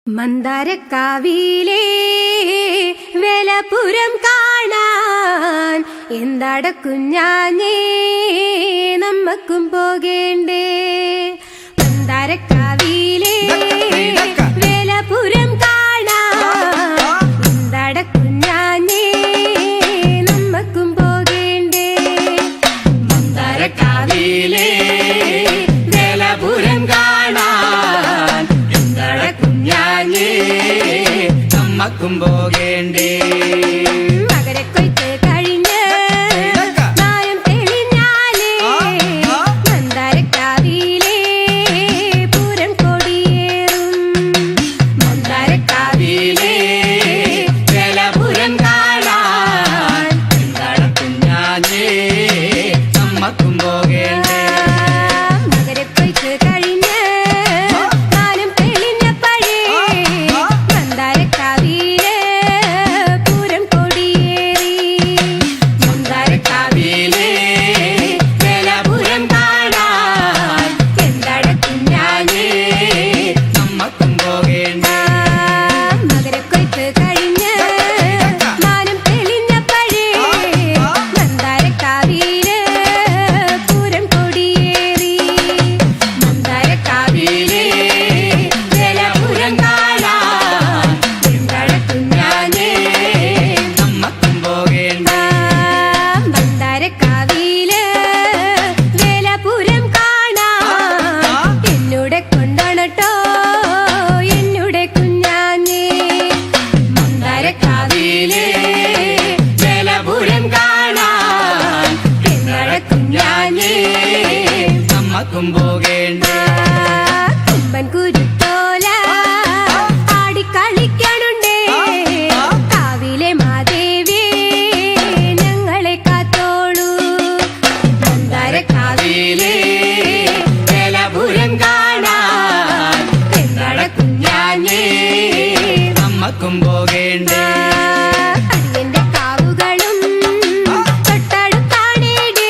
മന്ദാരക്കാവിലെ വേലപുരം കാണാൻ എന്താട കുഞ്ഞാഞ്ഞേ നമ്മക്കും പോകേണ്ടേ. മന്ദാരക്കാവിലെ വേലപുരം കാണാൻ എന്താട കുഞ്ഞാഞ്ഞേ നമ്മക്കും പോകേണ്ടേ. മന്ദാരക്കാവിലെ വേലപുരം കാണാൻ എന്താട കുഞ്ഞാഞ്ഞേ നമ്മക്കും പോകേണ്ടേ. മകരക്കൊയ്ത്ത് കഴിഞ്ഞ് നായം തെളിഞ്ഞാലേ മന്ദാരക്കാവിലെ പൂരം കൊടിയേറും. മന്ദാരക്കാവിലെ വേലപുരം കാണാൻ എന്താട കുഞ്ഞാഞ്ഞേ നമ്മക്കും പോകേണ്ടേ. മകരക്കൊയ്ത്ത് കഴിഞ്ഞ് നായം തെളിഞ്ഞപ്പോഴേ മന്ദാരക്കാവിലെ പൂരം കൊടിയേറി. മന്ദാരക്കാവിലെ വേലപുരം കാണാൻ എന്താട കുഞ്ഞാഞ്ഞേ നമ്മക്കും പോകേണ്ടേ. മകരക്കൊയ്ത്ത് കഴിഞ്ഞ് മാനം തെളിഞ്ഞപ്പോഴേ മന്ദാരക്കാവിലെ പൂരം കൊടിയേറി. മന്ദാരക്കാവിലെ വേലപുരം കാണാൻ എന്താട കുഞ്ഞാഞ്ഞേ നമ്മക്കും പോകേണ്ടേ. മന്ദാരക്കാവിലെ വേലപുരം കാണാൻ എന്നൂടെ കൊണ്ടോണട്ടോ എന്നൂടെ കുഞ്ഞാഞ്ഞേ. മന്ദാരക്കാവിലെ വേലപുരം കാണാൻ എന്താട കുഞ്ഞാഞ്ഞേ നമ്മക്കും പോകേണ്ടേ. കുമ്പൻ കുരുത്തോല ആടിക്കളിക്കണുണ്ടേ കാവിലെ മാദേവി ഞങ്ങളെ കാത്തോളൂ. മന്ദാരക്കാവിലെ വേലപുരം കാണാൻ എന്താട കുഞ്ഞാഞ്ഞേ നമ്മക്കും പോകേണ്ടേ. അടിയന്റെ കാവുകളും തൊട്ടടുത്താണേടേ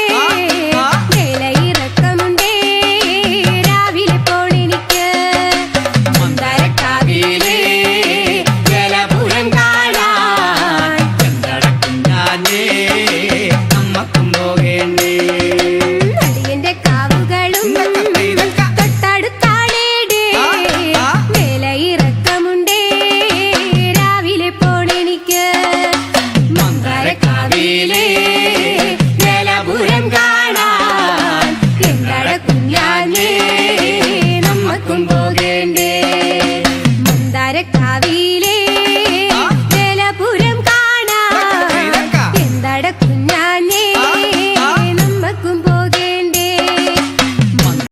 വേലയിറക്കമുണ്ടേ രാവിലെ പോണെനിക്ക്. മന്ദാരക്കാവിലെ വേലപുരം കാണാൻ എന്താട കുഞ്ഞാഞ്ഞേ നമ്മക്കും പോകേണ്ടേ. അടിയന്റെ കാവുകളും തൊട്ടടുത്താണേടേ വേലയിറക്കമുണ്ടേ രാവിലെ പോണെനിക്ക്. മന്ദാരക്കാവിലെ വേലപുരം കാണാൻ എന്താട കുഞ്ഞാഞ്ഞേ നമ്മക്കും പോകേണ്ടേ. മന്ദാരക്കാവിലെ